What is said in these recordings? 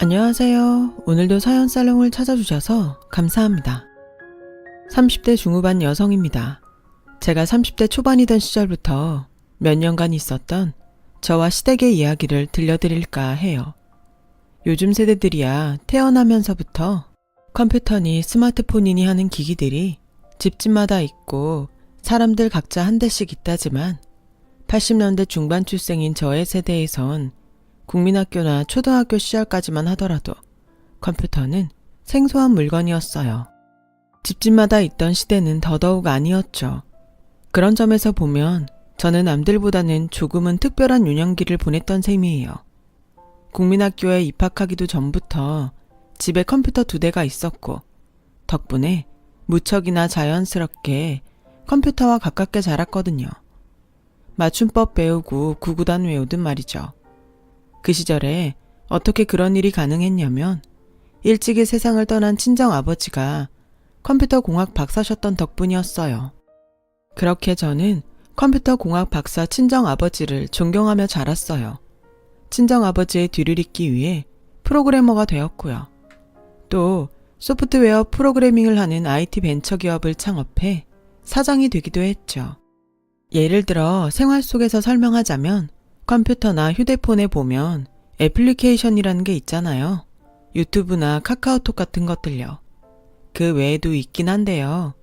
안녕하세요. 오늘도 사연 살롱을 찾아주셔서 감사합니다. 30대 중후반 여성입니다. 제가 30대 초반이던 시절부터 몇 년간 있었던 저와 시댁의 이야기를 들려드릴까 해요. 요즘 세대들이야 태어나면서부터 컴퓨터니 스마트폰이니 하는 기기들이 집집마다 있고 사람들 각자 한 대씩 있다지만 80년대 중반 출생인 저의 세대에선 국민학교나 초등학교 시절까지만 하더라도 컴퓨터는 생소한 물건이었어요. 집집마다 있던 시대는 더더욱 아니었죠. 그런 점에서 보면 저는 남들보다는 조금은 특별한 유년기를 보냈던 셈이에요. 국민학교에 입학하기도 전부터 집에 컴퓨터 2대가 있었고 덕분에 무척이나 자연스럽게 컴퓨터와 가깝게 자랐거든요. 맞춤법 배우고 구구단 외우듯 말이죠. 그 시절에 어떻게 그런 일이 가능했냐면 일찍이 세상을 떠난 친정아버지가 컴퓨터 공학 박사셨던 덕분이었어요. 그렇게 저는 컴퓨터 공학 박사 친정아버지를 존경하며 자랐어요. 친정아버지의 뒤를 잇기 위해 프로그래머가 되었고요. 또 소프트웨어 프로그래밍을 하는 IT 벤처기업을 창업해 사장이 되기도 했죠. 예를 들어 생활 속에서 설명하자면 컴퓨터나 휴대폰에 보면 애플리케이션이라는 게 있잖아요. 유튜브나 카카오톡 같은 것들요. 그 외에도 있긴 한데요.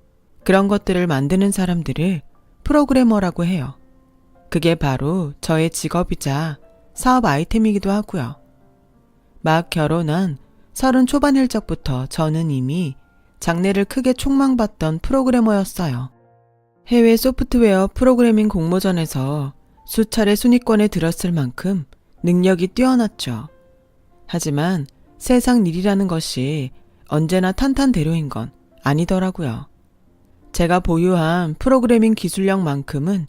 그런 것들을 만드는 사람들을 프로그래머라고 해요. 그게 바로 저의 직업이자 사업 아이템이기도 하고요. 막 결혼한 30 초반일 적부터 저는 이미 장래를 크게 촉망받던 프로그래머였어요. 해외 소프트웨어 프로그래밍 공모전에서 수차례 순위권에 들었을 만큼 능력이 뛰어났죠. 하지만 세상 일이라는 것이 언제나 탄탄대로인 건 아니더라고요. 제가 보유한 프로그래밍 기술력만큼은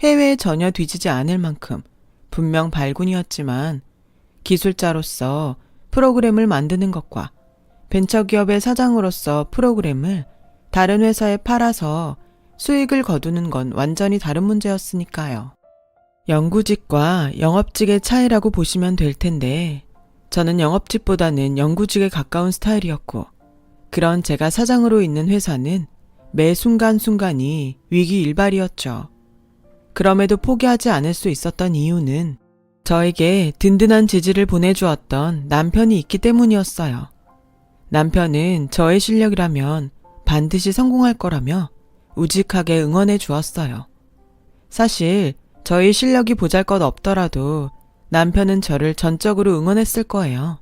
해외에 전혀 뒤지지 않을 만큼 분명 발군이었지만 기술자로서 프로그램을 만드는 것과 벤처기업의 사장으로서 프로그램을 다른 회사에 팔아서 수익을 거두는 건 완전히 다른 문제였으니까요. 영구직과 영업직의 차이라고 보시면 될 텐데 저는 영업직보다는 영구직에 가까운 스타일이었고 그런 제가 사장으로 있는 회사는 매 순간순간이 위기일발이었죠. 그럼에도 포기하지 않을 수 있었던 이유는 저에게 든든한 지지를 보내주었던 남편이 있기 때문이었어요. 남편은 저의 실력이라면 반드시 성공할 거라며 우직하게 응원해 주었어요. 사실 저의 실력이 보잘것없더라도 남편은 저를 전적으로 응원했을 거예요.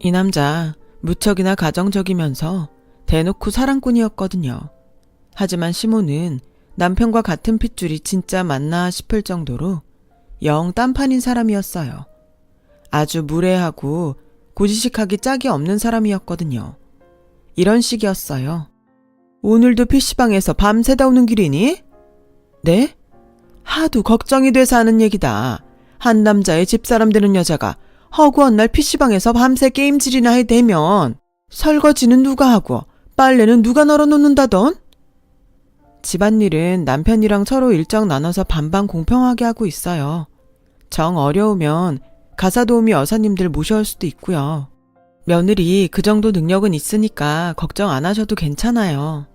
이 남자 무척이나 가정적이면서 대놓고 사랑꾼이었거든요. 하지만 시모는 남편과 같은 핏줄이 진짜 맞나 싶을 정도로 영 딴판인 사람이었어요. 아주 무례하고 고지식하기 짝이 없는 사람이었거든요. 이런 식이었어요. 오늘도 PC방에서 밤새다 오는 길이니? 네? 하도 걱정이 돼서 하는 얘기다. 한 남자의 집사람 되는 여자가 허구한 날 PC방에서 밤새 게임질이나 해대면 설거지는 누가 하고 빨래는 누가 널어놓는다던? 집안일은 남편이랑 서로 일정 나눠서 반반 공평하게 하고 있어요. 정 어려우면 가사도우미 여사님들 모셔올 수도 있고요. 며느리 그 정도 능력은 있으니까 걱정 안 하셔도 괜찮아요.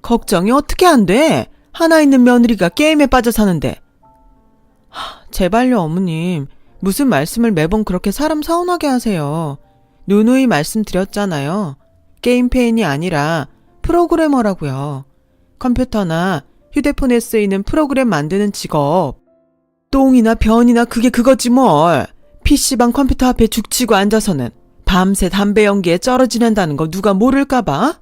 걱정이 어떻게 안 돼? 하나 있는 며느리가 게임에 빠져 사는데. 제발요 어머님. 무슨 말씀을 매번 그렇게 사람 서운하게 하세요. 누누이 말씀드렸잖아요. 게임 페인이 아니라 프로그래머라고요. 컴퓨터나 휴대폰에 쓰이는 프로그램 만드는 직업. 똥이나 변이나 그게 그거지 뭘. PC방 컴퓨터 앞에 죽치고 앉아서는 밤새 담배 연기에 쩔어 지낸다는 거 누가 모를까봐?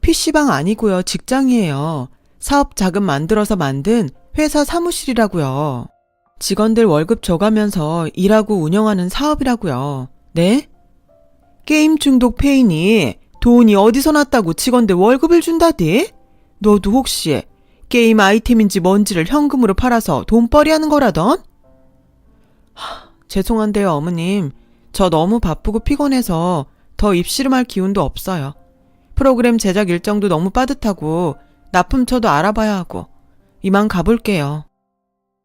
PC방 아니고요. 직장이에요. 사업 자금 만들어서 만든 회사 사무실이라고요. 직원들 월급 줘가면서 일하고 운영하는 사업이라고요. 네? 게임 중독 페인이 돈이 어디서 났다고 직원들 월급을 준다디? 너도 혹시 게임 아이템인지 뭔지를 현금으로 팔아서 돈벌이 하는 거라던? 죄송한데요 어머님. 저 너무 바쁘고 피곤해서 더 입씨름할 기운도 없어요. 프로그램 제작 일정도 너무 빠듯하고 납품처도 알아봐야 하고 이만 가볼게요.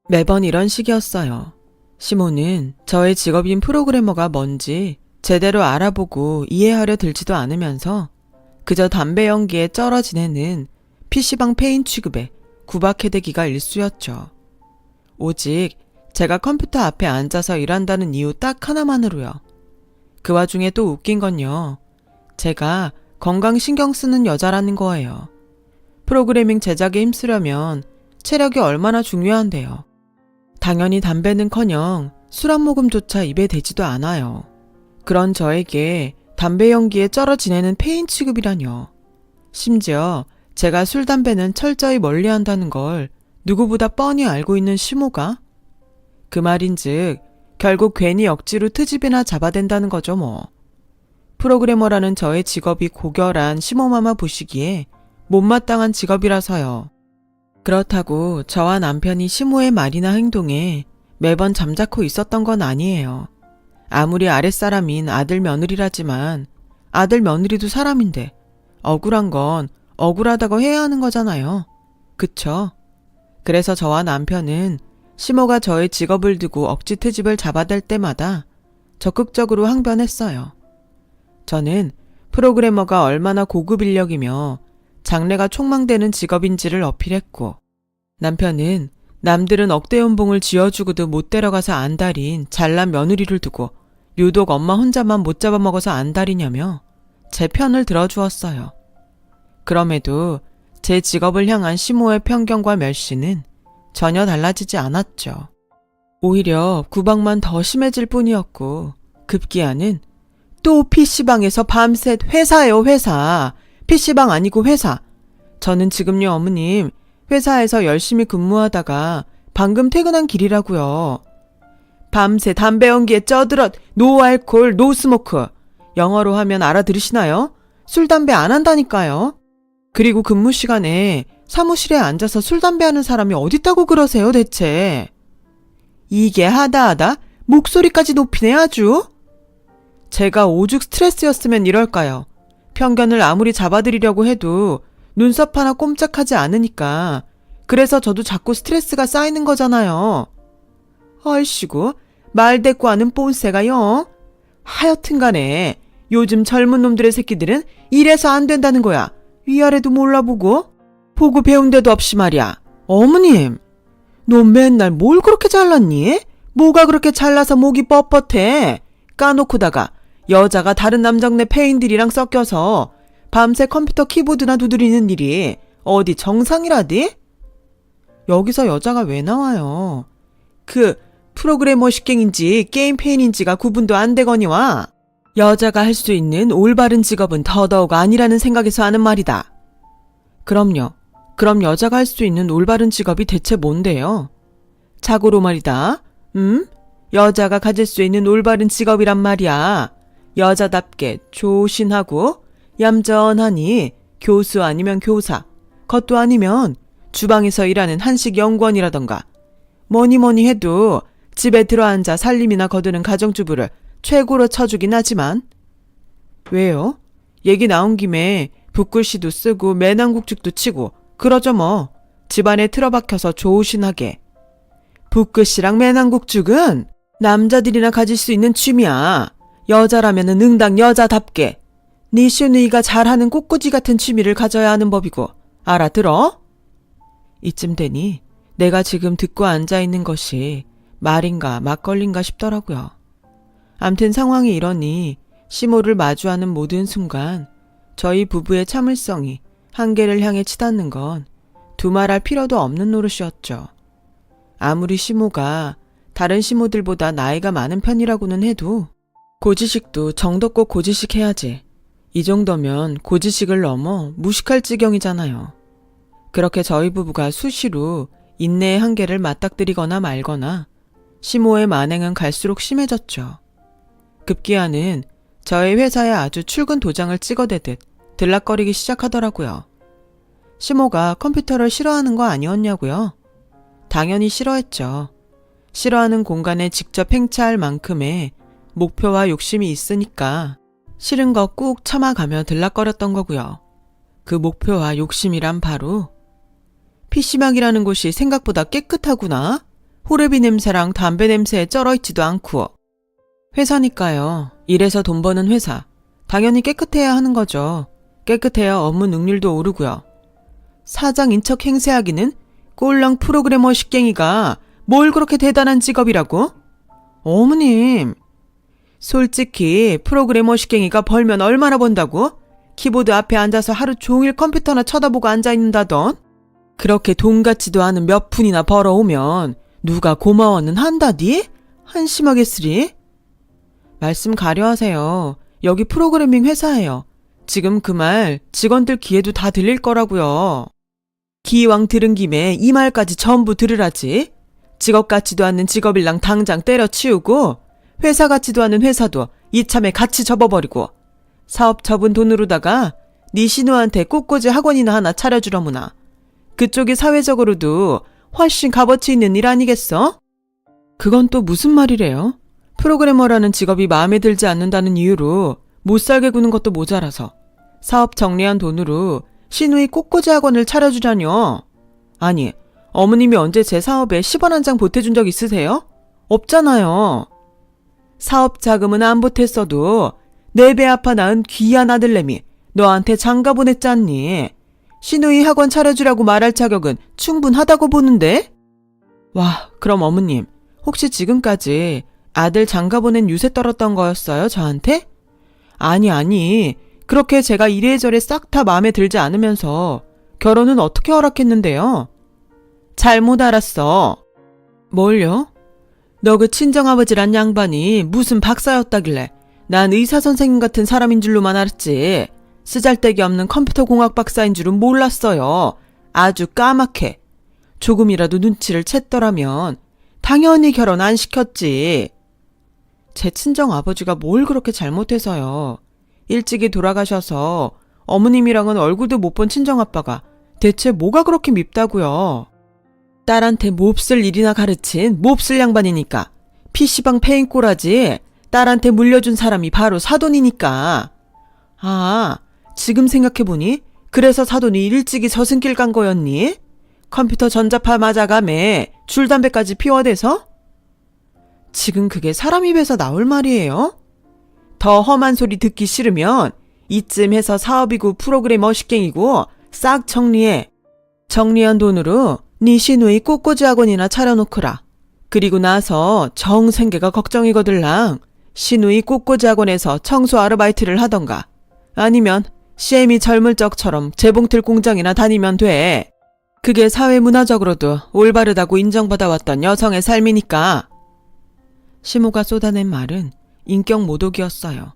매번 이런 식이었어요. 시모는 저의 직업인 프로그래머가 뭔지 제대로 알아보고 이해하려 들지도 않으면서 그저 담배 연기에 쩔어 지내는 PC방 페인 취급에 구박해대기가 일쑤였죠. 오직 제가 컴퓨터 앞에 앉아서 일한다는 이유 딱 하나만으로요. 그 와중에 또 웃긴 건요. 제가 건강 신경 쓰는 여자라는 거예요. 프로그래밍 제작에 힘쓰려면 체력이 얼마나 중요한데요. 당연히 담배는커녕 술 한 모금조차 입에 대지도 않아요. 그런 저에게 담배 연기에 쩔어 지내는 페인 취급이라뇨. 심지어 제가 술, 담배는 철저히 멀리한다는 걸 누구보다 뻔히 알고 있는 시모가? 그 말인즉 결국 괜히 억지로 트집이나 잡아댄다는 거죠 뭐. 프로그래머라는 저의 직업이 고결한 시모마마 보시기에 못마땅한 직업이라서요. 그렇다고 저와 남편이 시모의 말이나 행동에 매번 잠자코 있었던 건 아니에요. 아무리 아랫사람인 아들 며느리라지만 아들 며느리도 사람인데 억울한 건 억울하다고 해야 하는 거잖아요. 그쵸? 그래서 저와 남편은 시모가 저의 직업을 두고 억지 트집을 잡아댈 때마다 적극적으로 항변했어요. 저는 프로그래머가 얼마나 고급 인력이며 장래가 촉망되는 직업인지를 어필했고, 남편은 남들은 억대 연봉을 쥐어주고도 못 데려가서 안달인 잘난 며느리를 두고 유독 엄마 혼자만 못 잡아먹어서 안달이냐며 제 편을 들어주었어요. 그럼에도 제 직업을 향한 시모의 편견과 멸시는 전혀 달라지지 않았죠. 오히려 구박만 더 심해질 뿐이었고, 급기야는 또 PC방에서 밤새 회사예요, 회사. PC방 아니고 회사. 저는 지금요, 어머님, 회사에서 열심히 근무하다가 방금 퇴근한 길이라고요. 밤새 담배 연기에 쩌들었, 노 알콜, 노 스모크. 영어로 하면 알아들으시나요? 술, 담배 안 한다니까요. 그리고 근무 시간에 사무실에 앉아서 술, 담배 하는 사람이 어딨다고 그러세요, 대체. 이게 하다하다 목소리까지 높이네, 아주. 제가 오죽 스트레스였으면 이럴까요? 편견을 아무리 잡아드리려고 해도 눈썹 하나 꼼짝하지 않으니까. 그래서 저도 자꾸 스트레스가 쌓이는 거잖아요. 아이씨고, 말대꾸하는 뽐새가요. 하여튼 간에 요즘 젊은 놈들의 새끼들은 이래서 안 된다는 거야. 위아래도 몰라보고 보고 배운 데도 없이 말이야. 어머님, 너 맨날 뭘 그렇게 잘났니? 뭐가 그렇게 잘나서 목이 뻣뻣해? 까놓고다가 여자가 다른 남정네 페인들이랑 섞여서 밤새 컴퓨터 키보드나 두드리는 일이 어디 정상이라디? 여기서 여자가 왜 나와요? 그 프로그래머 식갱인지 게임 페인인지가 구분도 안 되거니와. 여자가 할 수 있는 올바른 직업은 더더욱 아니라는 생각에서 하는 말이다. 그럼요. 그럼 여자가 할 수 있는 올바른 직업이 대체 뭔데요? 자고로 말이다. 여자가 가질 수 있는 올바른 직업이란 말이야. 여자답게 조신하고 얌전하니 교수 아니면 교사, 그것도 아니면 주방에서 일하는 한식 연구원이라던가. 뭐니 해도 집에 들어앉아 살림이나 거두는 가정주부를 최고로 쳐주긴 하지만. 왜요? 얘기 나온 김에 붓글씨도 쓰고 매낭국죽도 치고 그러죠 뭐. 집안에 틀어박혀서 조신하게. 붓글씨랑 매낭국죽은 남자들이나 가질 수 있는 취미야. 여자라면은 응당 여자답게 니슈누이가 잘하는 꽃꽂이 같은 취미를 가져야 하는 법이고. 알아들어? 이쯤 되니 내가 지금 듣고 앉아있는 것이 말인가 막걸리인가 싶더라고요. 암튼 상황이 이러니 시모를 마주하는 모든 순간 저희 부부의 참을성이 한계를 향해 치닫는 건 두말할 필요도 없는 노릇이었죠. 아무리 시모가 다른 시모들보다 나이가 많은 편이라고는 해도 고지식도 정도껏 고지식해야지. 이 정도면 고지식을 넘어 무식할 지경이잖아요. 그렇게 저희 부부가 수시로 인내의 한계를 맞닥뜨리거나 말거나 시모의 만행은 갈수록 심해졌죠. 급기야는 저희 회사에 아주 출근 도장을 찍어대듯 들락거리기 시작하더라고요. 시모가 컴퓨터를 싫어하는 거 아니었냐고요? 당연히 싫어했죠. 싫어하는 공간에 직접 행차할 만큼의 목표와 욕심이 있으니까 싫은 거 꾹 참아가며 들락거렸던 거고요. 그 목표와 욕심이란 바로 PC방이라는 곳이 생각보다 깨끗하구나. 호르비 냄새랑 담배 냄새에 쩔어있지도 않고 회사니까요. 일해서 돈 버는 회사. 당연히 깨끗해야 하는 거죠. 깨끗해야 업무 능률도 오르고요. 사장인 척 행세하기는 꼴랑 프로그래머 식갱이가 뭘 그렇게 대단한 직업이라고? 어머님, 솔직히 프로그래머 식갱이가 벌면 얼마나 번다고? 키보드 앞에 앉아서 하루 종일 컴퓨터나 쳐다보고 앉아있는다던? 그렇게 돈 같지도 않은 몇 푼이나 벌어오면 누가 고마워는 한다디? 한심하겠으리? 말씀 가려하세요. 여기 프로그래밍 회사예요. 지금 그 말 직원들 귀에도 다 들릴 거라고요. 기왕 들은 김에 이 말까지 전부 들으라지. 직업 같지도 않는 직업일랑 당장 때려치우고 회사 같지도 않은 회사도 이참에 같이 접어버리고 사업 접은 돈으로다가 네 신우한테 꽃꽂이 학원이나 하나 차려주려무나. 그쪽이 사회적으로도 훨씬 값어치 있는 일 아니겠어? 그건 또 무슨 말이래요? 프로그래머라는 직업이 마음에 들지 않는다는 이유로 못 살게 구는 것도 모자라서 사업 정리한 돈으로 신우이 꽃꽂이 학원을 차려주자뇨. 아니, 어머님이 언제 제 사업에 10원 한 장 보태준 적 있으세요? 없잖아요. 사업 자금은 안 보탰어도 내 배 아파 낳은 귀한 아들내미 너한테 장가 보냈잖니. 신우이 학원 차려주라고 말할 자격은 충분하다고 보는데? 와, 그럼 어머님, 혹시 지금까지 아들 장가 보낸 유세 떨었던 거였어요, 저한테? 아니, 그렇게 제가 이래저래 싹 다 마음에 들지 않으면서 결혼은 어떻게 허락했는데요? 잘못 알았어. 뭘요? 너 그 친정아버지란 양반이 무슨 박사였다길래 난 의사 선생님 같은 사람인 줄로만 알았지. 쓰잘데기 없는 컴퓨터 공학 박사인 줄은 몰랐어요. 아주 까맣게. 조금이라도 눈치를 챘더라면 당연히 결혼 안 시켰지. 제 친정아버지가 뭘 그렇게 잘못해서요. 일찍이 돌아가셔서 어머님이랑은 얼굴도 못 본 친정아빠가 대체 뭐가 그렇게 밉다고요. 딸한테 몹쓸 일이나 가르친 몹쓸 양반이니까. PC방 페인 꼬라지 딸한테 물려준 사람이 바로 사돈이니까. 아, 지금 생각해보니 그래서 사돈이 일찍이 저승길 간 거였니? 컴퓨터 전자파 맞아가매 줄담배까지 피워대서? 지금 그게 사람 입에서 나올 말이에요? 더 험한 소리 듣기 싫으면 이쯤 해서 사업이고 프로그래머 식갱이고 싹 정리해. 정리한 돈으로 네 신우이 꽃꽂이 학원이나 차려놓거라. 그리고 나서 정생계가 걱정이거들랑 신우이 꽃꽂이 학원에서 청소 아르바이트를 하던가 아니면 CM이 젊을 적처럼 재봉틀 공장이나 다니면 돼. 그게 사회문화적으로도 올바르다고 인정받아왔던 여성의 삶이니까. 시모가 쏟아낸 말은 인격 모독이었어요.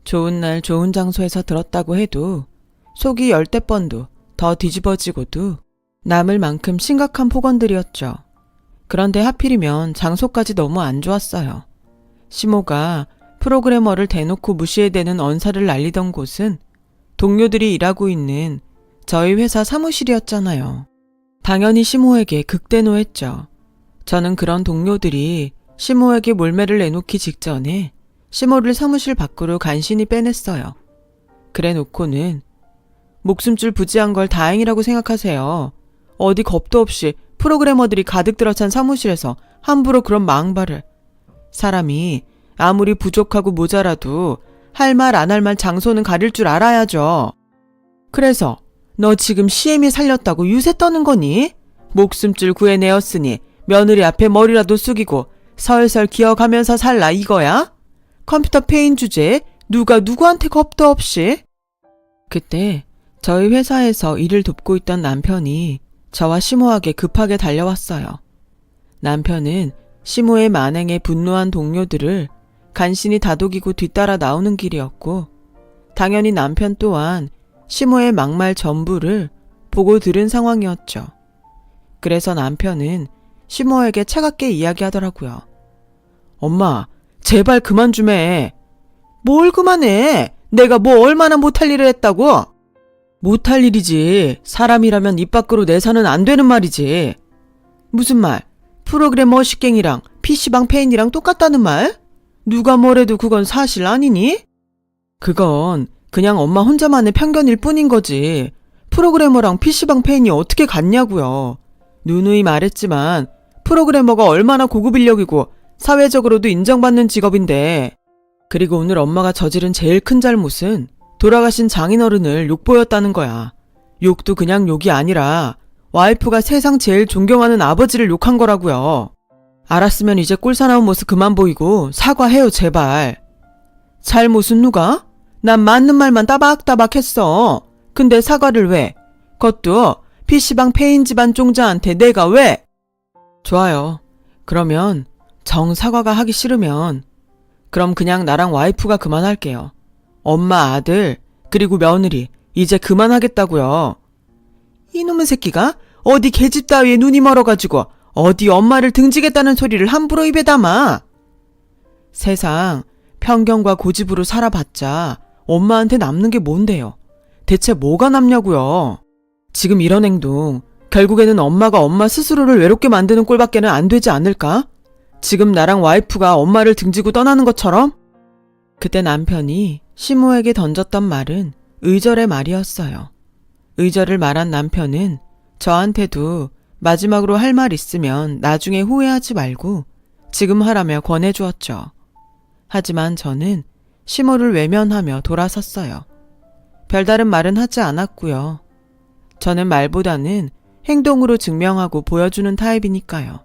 좋은 날 좋은 장소에서 들었다고 해도 속이 열댓 번도 더 뒤집어지고도 남을 만큼 심각한 폭언들이었죠. 그런데 하필이면 장소까지 너무 안 좋았어요. 시모가 프로그래머를 대놓고 무시해대는 언사를 날리던 곳은 동료들이 일하고 있는 저희 회사 사무실이었잖아요. 당연히 시모에게 극대노했죠. 저는 그런 동료들이 시모에게 몰매를 내놓기 직전에 시모를 사무실 밖으로 간신히 빼냈어요. 그래 놓고는 목숨줄 부지한 걸 다행이라고 생각하세요. 어디 겁도 없이 프로그래머들이 가득 들어찬 사무실에서 함부로 그런 망발을. 사람이 아무리 부족하고 모자라도 할 말 안 할 말 장소는 가릴 줄 알아야죠. 그래서 너 지금 CM이 살렸다고 유세 떠는 거니? 목숨줄 구해내었으니 며느리 앞에 머리라도 숙이고 설설 기어가면서 살라 이거야? 컴퓨터 페인 주제에 누가 누구한테 겁도 없이? 그때 저희 회사에서 일을 돕고 있던 남편이 저와 시모에게 급하게 달려왔어요. 남편은 시모의 만행에 분노한 동료들을 간신히 다독이고 뒤따라 나오는 길이었고 당연히 남편 또한 시모의 막말 전부를 보고 들은 상황이었죠. 그래서 남편은 시모에게 차갑게 이야기하더라고요. 엄마, 제발 그만 좀 해. 뭘 그만해? 내가 뭐 얼마나 못할 일을 했다고? 못할 일이지. 사람이라면 입 밖으로 내서는 안 되는 말이지. 무슨 말? 프로그래머 식갱이랑 PC방 페인이랑 똑같다는 말? 누가 뭐래도 그건 사실 아니니? 그건 그냥 엄마 혼자만의 편견일 뿐인 거지. 프로그래머랑 PC방 페인이 어떻게 같냐고요. 누누이 말했지만 프로그래머가 얼마나 고급 인력이고 사회적으로도 인정받는 직업인데. 그리고 오늘 엄마가 저지른 제일 큰 잘못은 돌아가신 장인어른을 욕보였다는 거야. 욕도 그냥 욕이 아니라 와이프가 세상 제일 존경하는 아버지를 욕한 거라고요. 알았으면 이제 꿀사나운 모습 그만 보이고 사과해요, 제발. 잘못은 누가? 난 맞는 말만 따박따박 했어. 근데 사과를 왜? 그것도 PC방 페인 집안 쫑자한테 내가 왜? 좋아요. 그러면 정 사과가 하기 싫으면 그럼 그냥 나랑 와이프가 그만할게요. 엄마, 아들, 그리고 며느리 이제 그만하겠다고요. 이놈의 새끼가 어디 계집 따위에 눈이 멀어가지고 어디 엄마를 등지겠다는 소리를 함부로 입에 담아. 세상 편견과 고집으로 살아봤자 엄마한테 남는 게 뭔데요? 대체 뭐가 남냐고요? 지금 이런 행동 결국에는 엄마가 엄마 스스로를 외롭게 만드는 꼴밖에는 안 되지 않을까? 지금 나랑 와이프가 엄마를 등지고 떠나는 것처럼? 그때 남편이 시모에게 던졌던 말은 의절의 말이었어요. 의절을 말한 남편은 저한테도 마지막으로 할 말 있으면 나중에 후회하지 말고 지금 하라며 권해주었죠. 하지만 저는 시모를 외면하며 돌아섰어요. 별다른 말은 하지 않았고요. 저는 말보다는 행동으로 증명하고 보여주는 타입이니까요.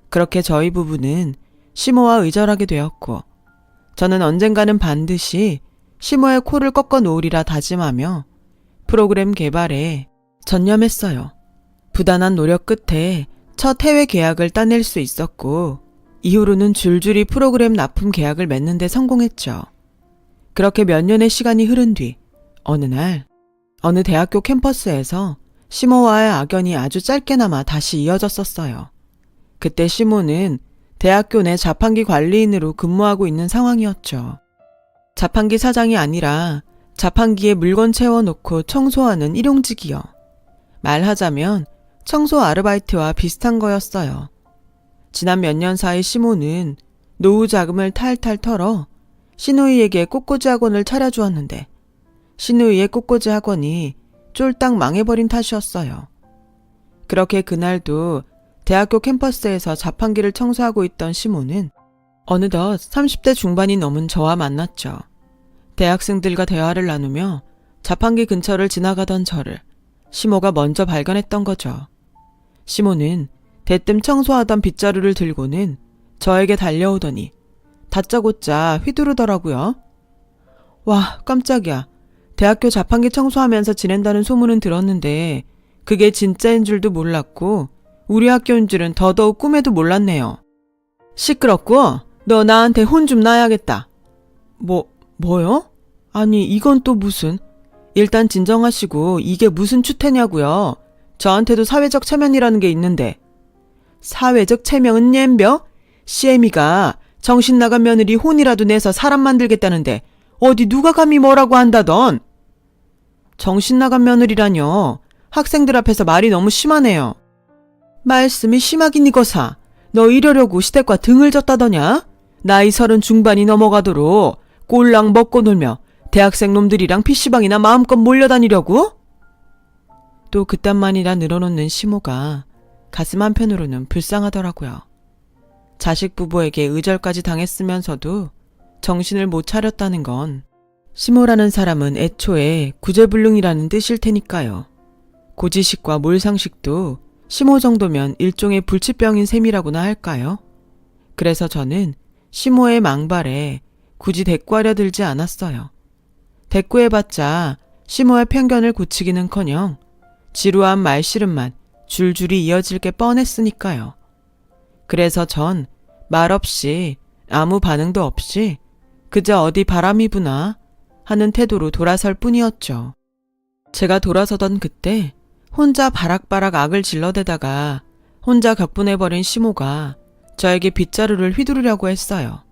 그렇게 저희 부부는 시모와 의절하게 되었고 저는 언젠가는 반드시 시모의 코를 꺾어 놓으리라 다짐하며 프로그램 개발에 전념했어요. 부단한 노력 끝에 첫 해외 계약을 따낼 수 있었고 이후로는 줄줄이 프로그램 납품 계약을 맺는 데 성공했죠. 그렇게 몇 년의 시간이 흐른 뒤 어느 날 어느 대학교 캠퍼스에서 시모와의 악연이 아주 짧게나마 다시 이어졌었어요. 그때 시모는 대학교 내 자판기 관리인으로 근무하고 있는 상황이었죠. 자판기 사장이 아니라 자판기에 물건 채워놓고 청소하는 일용직이요. 말하자면 청소 아르바이트와 비슷한 거였어요. 지난 몇 년 사이 시모는 노후 자금을 탈탈 털어 시누이에게 꽃꽂이 학원을 차려주었는데 시누이의 꽃꽂이 학원이 쫄딱 망해버린 탓이었어요. 그렇게 그날도 대학교 캠퍼스에서 자판기를 청소하고 있던 시모는 어느덧 30대 중반이 넘은 저와 만났죠. 대학생들과 대화를 나누며 자판기 근처를 지나가던 저를 시모가 먼저 발견했던 거죠. 시모는 대뜸 청소하던 빗자루를 들고는 저에게 달려오더니 다짜고짜 휘두르더라고요. 와, 깜짝이야. 대학교 자판기 청소하면서 지낸다는 소문은 들었는데 그게 진짜인 줄도 몰랐고 우리 학교인 줄은 더더욱 꿈에도 몰랐네요. 시끄럽고 너 나한테 혼 좀 나야겠다. 뭐요? 아니 이건 또 무슨. 일단 진정하시고 이게 무슨 추태냐고요. 저한테도 사회적 체면이라는 게 있는데. 사회적 체면은 옌벼? 시애미가 정신 나간 며느리 혼이라도 내서 사람 만들겠다는데 어디 누가 감히 뭐라고 한다던. 정신 나간 며느리라뇨. 학생들 앞에서 말이 너무 심하네요. 말씀이 심하긴 이거사. 너 이러려고 시댁과 등을 졌다더냐? 나이 30 중반이 넘어가도록 꼴랑 먹고 놀며 대학생 놈들이랑 PC방이나 마음껏 몰려다니려고? 또 그딴만이라 늘어놓는 시모가 가슴 한편으로는 불쌍하더라고요. 자식 부부에게 의절까지 당했으면서도 정신을 못 차렸다는 건 시모라는 사람은 애초에 구제불능이라는 뜻일 테니까요. 고지식과 몰상식도 시모 정도면 일종의 불치병인 셈이라고나 할까요? 그래서 저는 시모의 망발에 굳이 대꾸하려 들지 않았어요. 대꾸해봤자 시모의 편견을 고치기는커녕 지루한 말씨름만 줄줄이 이어질 게 뻔했으니까요. 그래서 전 말없이 아무 반응도 없이 그저 어디 바람이 부나 하는 태도로 돌아설 뿐이었죠. 제가 돌아서던 그때 혼자 바락바락 악을 질러대다가 혼자 격분해버린 시모가 저에게 빗자루를 휘두르려고 했어요.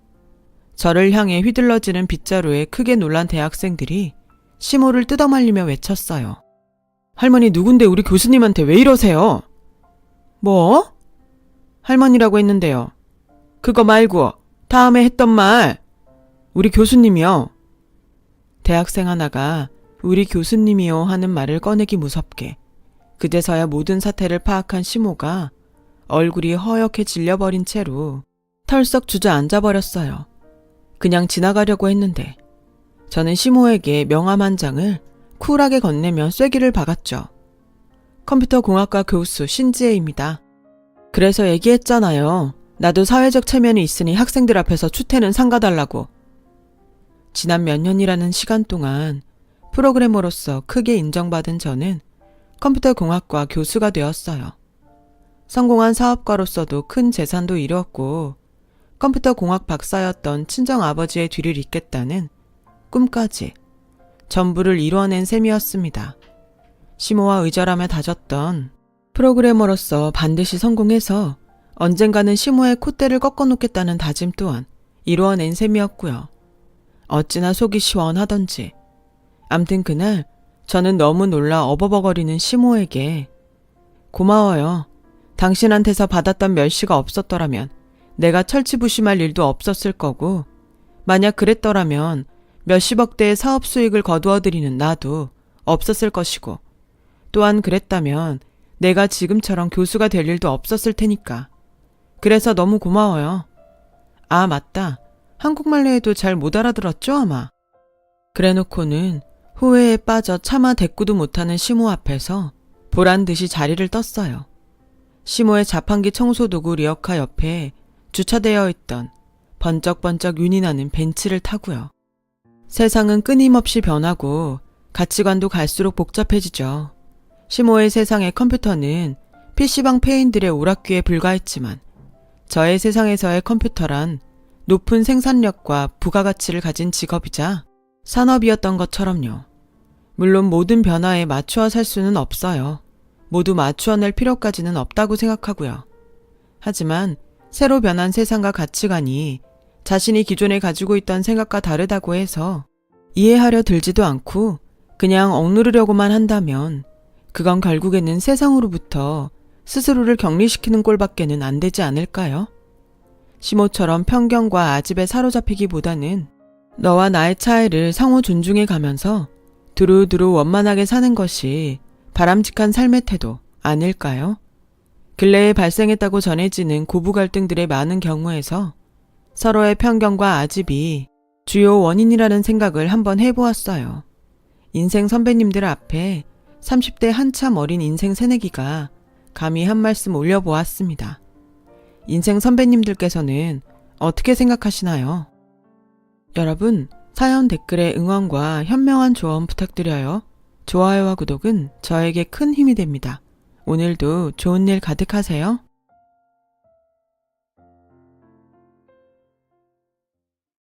저를 향해 휘둘러지는 빗자루에 크게 놀란 대학생들이 시모를 뜯어말리며 외쳤어요. 할머니 누군데 우리 교수님한테 왜 이러세요? 뭐? 할머니라고 했는데요. 그거 말고 다음에 했던 말. 우리 교수님이요. 대학생 하나가 우리 교수님이요 하는 말을 꺼내기 무섭게 그제서야 모든 사태를 파악한 시모가 얼굴이 허옇게 질려버린 채로 털썩 주저앉아 버렸어요. 그냥 지나가려고 했는데 저는 시모에게 명함 한 장을 쿨하게 건네며 쐐기를 박았죠. 컴퓨터 공학과 교수 신지혜입니다. 그래서 얘기했잖아요. 나도 사회적 체면이 있으니 학생들 앞에서 추태는 삼가달라고. 지난 몇 년이라는 시간 동안 프로그래머로서 크게 인정받은 저는 컴퓨터 공학과 교수가 되었어요. 성공한 사업가로서도 큰 재산도 이루었고 컴퓨터 공학 박사였던 친정 아버지의 뒤를 잇겠다는 꿈까지 전부를 이루어낸 셈이었습니다. 시모와 의절하며 다졌던 프로그래머로서 반드시 성공해서 언젠가는 시모의 콧대를 꺾어놓겠다는 다짐 또한 이루어낸 셈이었고요. 어찌나 속이 시원하던지. 암튼 그날 저는 너무 놀라 어버버거리는 시모에게 고마워요. 당신한테서 받았던 멸시가 없었더라면 내가 철치부심할 일도 없었을 거고 만약 그랬더라면 몇십억 대의 사업 수익을 거두어들이는 나도 없었을 것이고 또한 그랬다면 내가 지금처럼 교수가 될 일도 없었을 테니까. 그래서 너무 고마워요. 아, 맞다. 한국말로 해도 잘 못 알아들었죠, 아마. 그래놓고는 후회에 빠져 차마 대꾸도 못하는 시모 앞에서 보란듯이 자리를 떴어요. 시모의 자판기 청소도구 리어카 옆에 주차되어 있던 번쩍번쩍 윤이 나는 벤츠를 타고요. 세상은 끊임없이 변하고 가치관도 갈수록 복잡해지죠. 시모의 세상의 컴퓨터는 PC방 페인들의 오락귀에 불과했지만 저의 세상에서의 컴퓨터란 높은 생산력과 부가가치를 가진 직업이자 산업이었던 것처럼요. 물론 모든 변화에 맞추어 살 수는 없어요. 모두 맞추어 낼 필요까지는 없다고 생각하고요. 하지만 새로 변한 세상과 가치관이 자신이 기존에 가지고 있던 생각과 다르다고 해서 이해하려 들지도 않고 그냥 억누르려고만 한다면 그건 결국에는 세상으로부터 스스로를 격리시키는 꼴밖에는 안 되지 않을까요? 시모처럼 편견과 아집에 사로잡히기보다는 너와 나의 차이를 상호 존중해 가면서 두루두루 원만하게 사는 것이 바람직한 삶의 태도 아닐까요? 근래에 발생했다고 전해지는 고부 갈등들의 많은 경우에서 서로의 편견과 아집이 주요 원인이라는 생각을 한번 해보았어요. 인생 선배님들 앞에 30대 한참 어린 인생 새내기가 감히 한 말씀 올려보았습니다. 인생 선배님들께서는 어떻게 생각하시나요? 여러분, 사연 댓글에 응원과 현명한 조언 부탁드려요. 좋아요와 구독은 저에게 큰 힘이 됩니다. 오늘도 좋은 일 가득하세요.